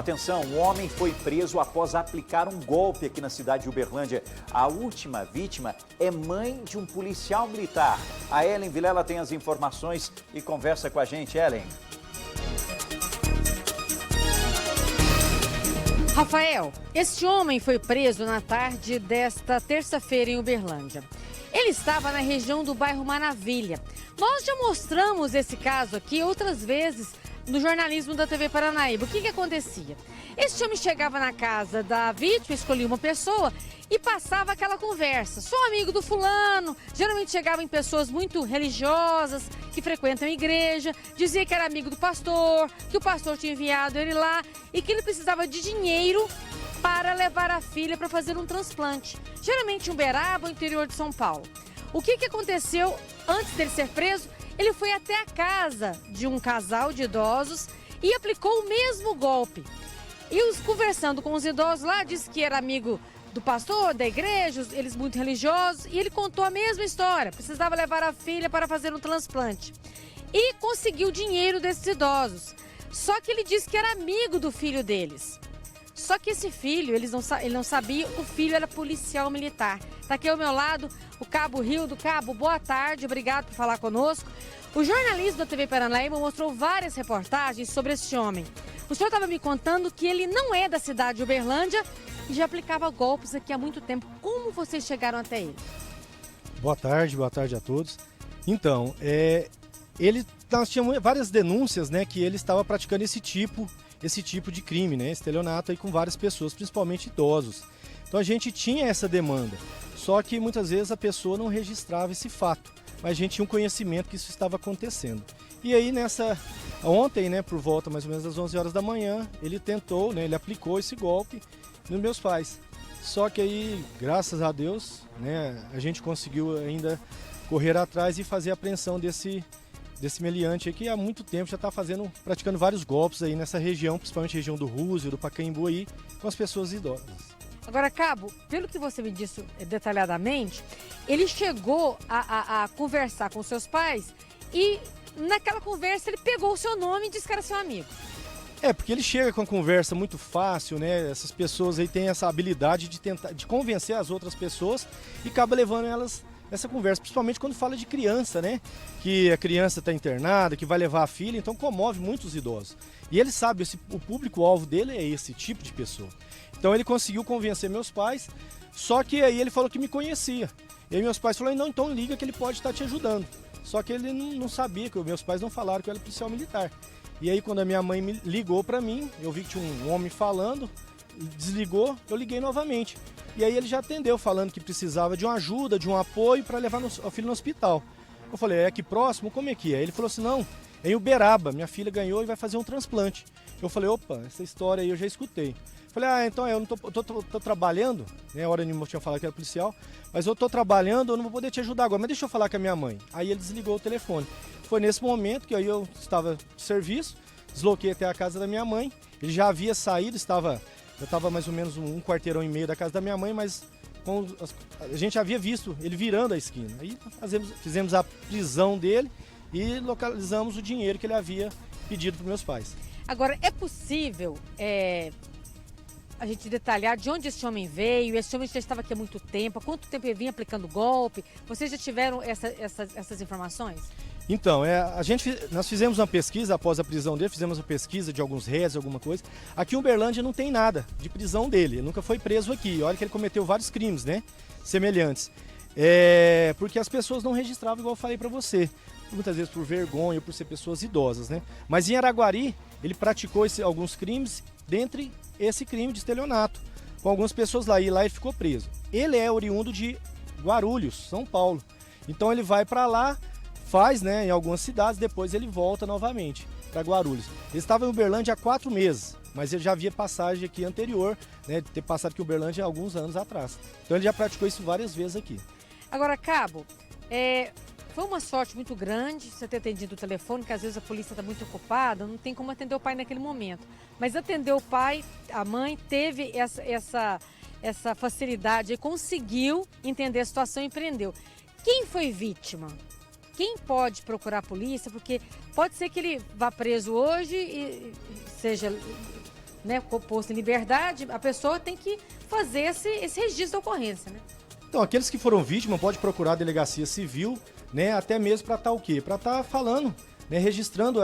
Atenção, um homem foi preso após aplicar um golpe aqui na cidade de Uberlândia. A última vítima é mãe de um policial militar. A Ellen Vilela tem as informações e conversa com a gente. Ellen. Rafael, este homem foi preso na tarde desta terça-feira em Uberlândia. Ele estava na região do bairro Maravilha. Nós já mostramos esse caso aqui outras vezes no jornalismo da TV Paranaíba. O que acontecia? Esse homem chegava na casa da vítima, escolhia uma pessoa e passava aquela conversa. Sou amigo do fulano, geralmente chegava em pessoas muito religiosas, que frequentam a igreja, dizia que era amigo do pastor, que o pastor tinha enviado ele lá e que ele precisava de dinheiro para levar a filha para fazer um transplante, geralmente em Uberaba, no interior de São Paulo. O que aconteceu antes dele ser preso? Ele foi até a casa de um casal de idosos e aplicou o mesmo golpe. E conversando com os idosos lá, disse que era amigo do pastor, da igreja, eles muito religiosos, e ele contou a mesma história. Precisava levar a filha para fazer um transplante. E conseguiu dinheiro desses idosos. Só que ele disse que era amigo do filho deles. Só que esse filho, ele não sabia, o filho era policial militar. Está aqui ao meu lado o Cabo Rildo. Cabo, boa tarde, obrigado por falar conosco. O jornalismo da TV Paranaíba mostrou várias reportagens sobre esse homem. O senhor estava me contando que ele não é da cidade de Uberlândia e já aplicava golpes aqui há muito tempo. Como vocês chegaram até ele? Boa tarde a todos. Então, nós tínhamos várias denúncias, né, que ele estava praticando esse tipo de crime, né, estelionato aí com várias pessoas, principalmente idosos. Então a gente tinha essa demanda, só que muitas vezes a pessoa não registrava esse fato, mas a gente tinha um conhecimento que isso estava acontecendo. E aí ontem, né, por volta mais ou menos das 11 horas da manhã, ele tentou, né, ele aplicou esse golpe nos meus pais. Só que aí, graças a Deus, né, a gente conseguiu ainda correr atrás e fazer a apreensão desse meliante aí, que há muito tempo já está praticando vários golpes aí nessa região, principalmente a região do Rússio, do Pacaembu aí, com as pessoas idosas. Agora, Cabo, pelo que você me disse detalhadamente, ele chegou a conversar com seus pais e naquela conversa ele pegou o seu nome e disse que era seu amigo. Porque ele chega com a conversa muito fácil, né? Essas pessoas aí têm essa habilidade de convencer as outras pessoas e acaba levando elas essa conversa, principalmente quando fala de criança, né? Que a criança está internada, que vai levar a filha, então comove muitos idosos. E ele sabe, o público-alvo dele é esse tipo de pessoa. Então ele conseguiu convencer meus pais, só que aí ele falou que me conhecia. E aí meus pais falaram, não, então liga que ele pode estar te ajudando. Só que ele não sabia, que meus pais não falaram que eu era policial militar. E aí quando a minha mãe me ligou para mim, eu vi que tinha um homem falando, desligou, eu liguei novamente. E aí ele já atendeu, falando que precisava de uma ajuda, de um apoio para levar o filho no hospital. Eu falei, é aqui próximo? Como é que é? Ele falou assim, não, é em Uberaba, minha filha ganhou e vai fazer um transplante. Eu falei, opa, essa história aí eu já escutei. Eu falei, então eu não tô trabalhando, né? A hora nenhuma eu tinha falado que era policial, mas eu tô trabalhando, eu não vou poder te ajudar agora, mas deixa eu falar com a minha mãe. Aí ele desligou o telefone. Foi nesse momento que aí eu estava de serviço, desloquei até a casa da minha mãe, ele já havia saído, eu estava mais ou menos um quarteirão e meio da casa da minha mãe, mas a gente havia visto ele virando a esquina. Aí fizemos a prisão dele e localizamos o dinheiro que ele havia pedido para meus pais. Agora, é possível a gente detalhar de onde esse homem veio? Esse homem já estava aqui há muito tempo, há quanto tempo ele vinha aplicando golpe? Vocês já tiveram essas informações? Então, nós fizemos uma pesquisa após a prisão dele, fizemos uma pesquisa de alguns réis, alguma coisa. Aqui em Uberlândia não tem nada de prisão dele, ele nunca foi preso aqui. Olha que ele cometeu vários crimes, né, semelhantes. Porque as pessoas não registravam, igual eu falei para você. Muitas vezes por vergonha ou por ser pessoas idosas, né. Mas em Araguari, ele praticou alguns crimes, dentre esse crime de estelionato, com algumas pessoas lá, e lá ele ficou preso. Ele é oriundo de Guarulhos, São Paulo. Então ele vai para lá, faz, né, em algumas cidades, depois ele volta novamente para Guarulhos. Ele estava em Uberlândia há 4 meses, mas ele já havia passagem aqui anterior, né, de ter passado aqui em Uberlândia há alguns anos atrás. Então ele já praticou isso várias vezes aqui. Agora, Cabo, foi uma sorte muito grande você ter atendido o telefone, que às vezes a polícia está muito ocupada, não tem como atender o pai naquele momento. Mas atendeu o pai, a mãe, teve essa facilidade e conseguiu entender a situação e prendeu. Quem foi vítima? Quem pode procurar a polícia? Porque pode ser que ele vá preso hoje e seja né, posto em liberdade, a pessoa tem que fazer esse registro da ocorrência, né? Então, aqueles que foram vítimas podem procurar a delegacia civil, né, até mesmo para estar o quê? Para estar falando, né, registrando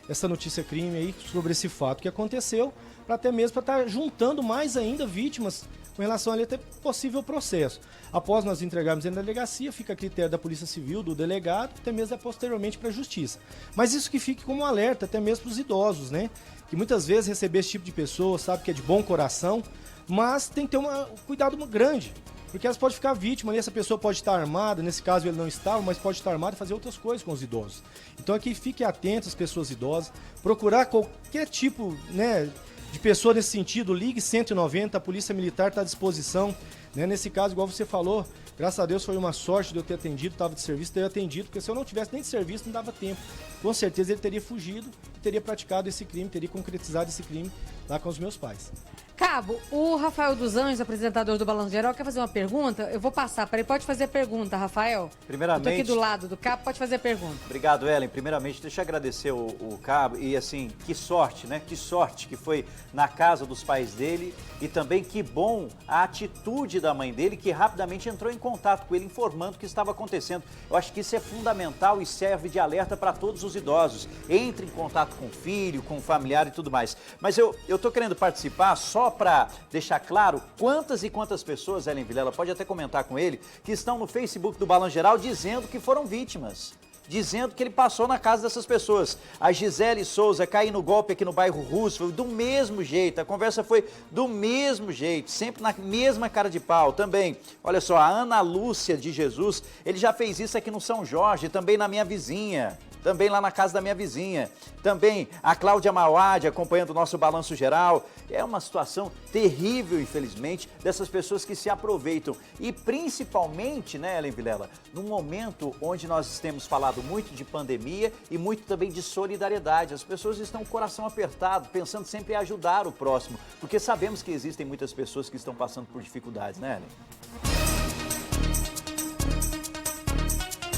essa notícia crime aí sobre esse fato que aconteceu, para até mesmo para estar juntando mais ainda vítimas com relação ali até possível processo. Após nós entregarmos ele na delegacia, fica a critério da Polícia Civil, do delegado, até mesmo posteriormente para a Justiça. Mas isso que fique como um alerta, até mesmo para os idosos, né? Que muitas vezes receber esse tipo de pessoa, sabe que é de bom coração, mas tem que ter um cuidado grande. Porque elas podem ficar vítimas, essa pessoa pode estar armada, nesse caso ele não estava, mas pode estar armado e fazer outras coisas com os idosos. Então aqui fique atento às pessoas idosas, procurar qualquer tipo, né, de pessoa nesse sentido, ligue 190, a Polícia Militar está à disposição, né? Nesse caso, igual você falou, graças a Deus foi uma sorte de eu ter atendido, estava de serviço, ter atendido, porque se eu não tivesse nem de serviço não dava tempo. Com certeza ele teria fugido, teria praticado esse crime, teria concretizado esse crime lá com os meus pais. Cabo, o Rafael dos Anjos, apresentador do Balanço Geral, quer fazer uma pergunta? Eu vou passar para ele. Pode fazer pergunta, Rafael? Primeiramente... Eu tô aqui do lado do Cabo, pode fazer pergunta. Obrigado, Ellen. Primeiramente, deixa eu agradecer o Cabo e, assim, que sorte, né? Que sorte que foi na casa dos pais dele e também que bom a atitude da mãe dele, que rapidamente entrou em contato com ele, informando o que estava acontecendo. Eu acho que isso é fundamental e serve de alerta para todos os idosos. Entre em contato com o filho, com o familiar e tudo mais. Mas eu tô querendo participar só para deixar claro quantas e quantas pessoas, Ellen Vilela, pode até comentar com ele, que estão no Facebook do Balanço Geral dizendo que foram vítimas, dizendo que ele passou na casa dessas pessoas. A Gisele Souza caiu no golpe aqui no bairro Roosevelt, do mesmo jeito, a conversa foi do mesmo jeito, sempre na mesma cara de pau também. Olha só, a Ana Lúcia de Jesus, ele já fez isso aqui no São Jorge, também na minha vizinha. Também lá na casa da minha vizinha. Também a Cláudia Mauad acompanhando o nosso Balanço Geral. É uma situação terrível, infelizmente, dessas pessoas que se aproveitam. E principalmente, né, Ellen Vilela, num momento onde nós temos falado muito de pandemia e muito também de solidariedade. As pessoas estão com o coração apertado, pensando sempre em ajudar o próximo. Porque sabemos que existem muitas pessoas que estão passando por dificuldades, né, Ellen?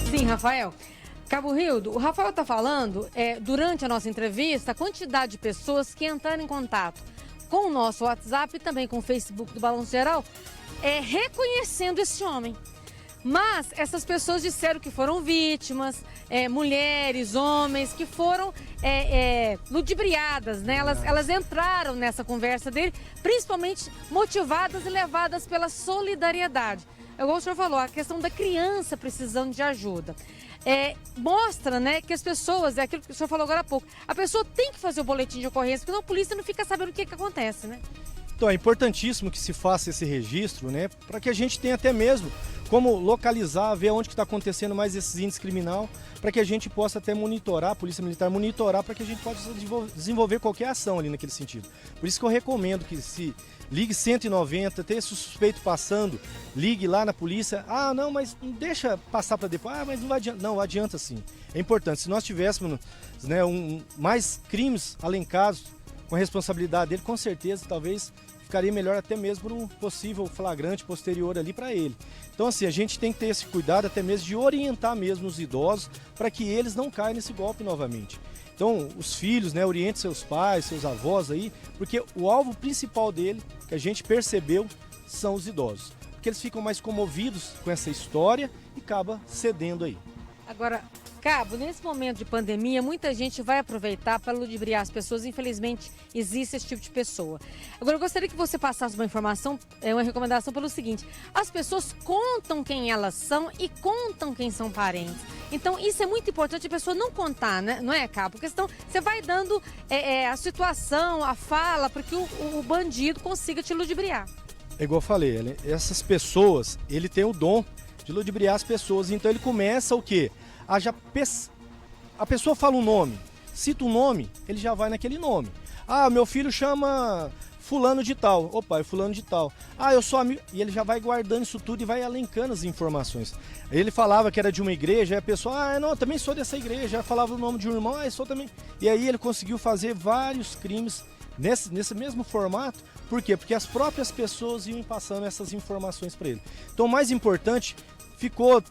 Sim, Rafael. Cabo Rildo, o Rafael está falando, durante a nossa entrevista, a quantidade de pessoas que entraram em contato com o nosso WhatsApp e também com o Facebook do Balanço Geral, reconhecendo esse homem. Mas essas pessoas disseram que foram vítimas, mulheres, homens, que foram ludibriadas, né? Elas entraram nessa conversa dele, principalmente motivadas e levadas pela solidariedade. Igual o senhor falou, a questão da criança precisando de ajuda. Mostra, né, que as pessoas, é aquilo que o senhor falou agora há pouco, a pessoa tem que fazer o boletim de ocorrência, porque senão a polícia não fica sabendo o que acontece, né? Então é importantíssimo que se faça esse registro, né, para que a gente tenha até mesmo como localizar, ver onde que está acontecendo mais esses índices criminal, para que a gente possa até monitorar, a Polícia Militar monitorar, para que a gente possa desenvolver qualquer ação ali naquele sentido. Por isso que eu recomendo que se ligue 190, ter suspeito passando, ligue lá na polícia. Ah, não, mas não deixa passar para depois. Ah, mas não vai adianta. Não, adianta sim. É importante. Se nós tivéssemos, né, mais crimes alencados com a responsabilidade dele, com certeza, talvez ficaria melhor até mesmo para um possível flagrante posterior ali para ele. Então, assim, a gente tem que ter esse cuidado até mesmo de orientar mesmo os idosos para que eles não caiam nesse golpe novamente. Então, os filhos, né, orientem seus pais, seus avós aí, porque o alvo principal dele, que a gente percebeu, são os idosos. Porque eles ficam mais comovidos com essa história e acaba cedendo aí. Agora, Cabo, nesse momento de pandemia, muita gente vai aproveitar para ludibriar as pessoas. Infelizmente, existe esse tipo de pessoa. Agora, eu gostaria que você passasse uma informação, uma recomendação pelo seguinte. As pessoas contam quem elas são e contam quem são parentes. Então, isso é muito importante a pessoa não contar, né? Não é, Cabo? Porque senão você vai dando a situação, a fala, para que o bandido consiga te ludibriar. É igual eu falei, essas pessoas, ele tem o dom de ludibriar as pessoas. Então, ele começa o quê? A pessoa fala um nome, cita um nome, ele já vai naquele nome. Ah, meu filho chama fulano de tal. Opa, é fulano de tal. Ah, eu sou amigo. E ele já vai guardando isso tudo e vai elencando as informações. Ele falava que era de uma igreja, aí a pessoa, não, eu também sou dessa igreja. Aí falava o nome de um irmão, eu sou também. E aí ele conseguiu fazer vários crimes nesse mesmo formato. Por quê? Porque as próprias pessoas iam passando essas informações para ele. Então, o mais importante,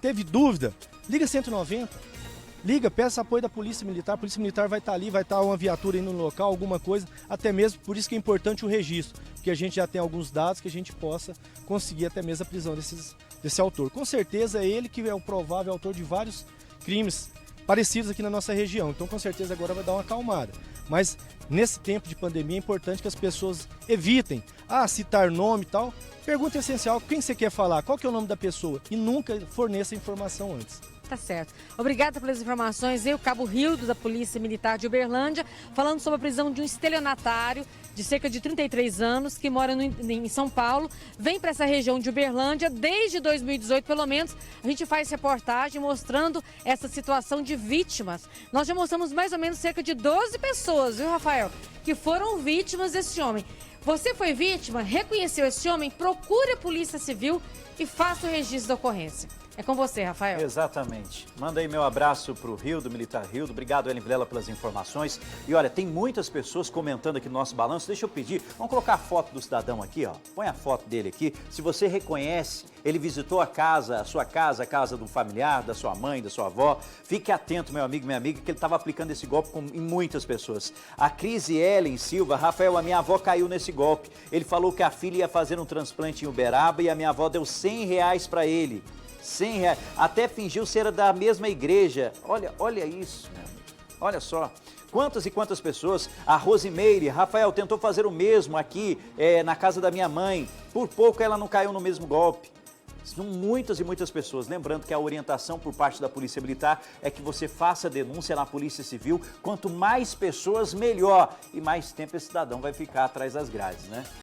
teve dúvida, liga 190, liga, peça apoio da Polícia Militar. A Polícia Militar vai estar ali, vai estar uma viatura aí no local, alguma coisa, até mesmo por isso que é importante o registro, porque a gente já tem alguns dados que a gente possa conseguir até mesmo a prisão desse autor. Com certeza é ele que é o provável autor de vários crimes parecidos aqui na nossa região, então com certeza agora vai dar uma acalmada. Mas nesse tempo de pandemia é importante que as pessoas evitem citar nome e tal. Pergunta essencial, quem você quer falar, qual que é o nome da pessoa e nunca forneça informação antes. Tá certo. Obrigada pelas informações. Eu, Cabo Rildo, da Polícia Militar de Uberlândia, falando sobre a prisão de um estelionatário de cerca de 33 anos que mora em São Paulo, vem para essa região de Uberlândia desde 2018, pelo menos. A gente faz reportagem mostrando essa situação de vítimas. Nós já mostramos mais ou menos cerca de 12 pessoas, viu, Rafael, que foram vítimas desse homem. Você foi vítima, reconheceu esse homem, procure a Polícia Civil e faça o registro da ocorrência. É com você, Rafael. Exatamente. Manda aí meu abraço pro Rildo, Militar Rildo. Obrigado, Ellen Vilela, pelas informações. E olha, tem muitas pessoas comentando aqui no nosso balanço. Deixa eu pedir, vamos colocar a foto do cidadão aqui, ó. Põe a foto dele aqui. Se você reconhece, ele visitou a sua casa, a casa do familiar, da sua mãe, da sua avó, fique atento, meu amigo, minha amiga, que ele estava aplicando esse golpe em muitas pessoas. A Crise Ellen Silva, Rafael, a minha avó caiu nesse golpe. Ele falou que a filha ia fazer um transplante em Uberaba e a minha avó deu R$100 para ele. R$100, até fingiu ser da mesma igreja. Olha isso, meu amigo. Olha só. Quantas e quantas pessoas, a Rosimeire, Rafael, tentou fazer o mesmo aqui na casa da minha mãe. Por pouco ela não caiu no mesmo golpe. São muitas e muitas pessoas. Lembrando que a orientação por parte da Polícia Militar é que você faça denúncia na Polícia Civil. Quanto mais pessoas, melhor. E mais tempo esse cidadão vai ficar atrás das grades, né?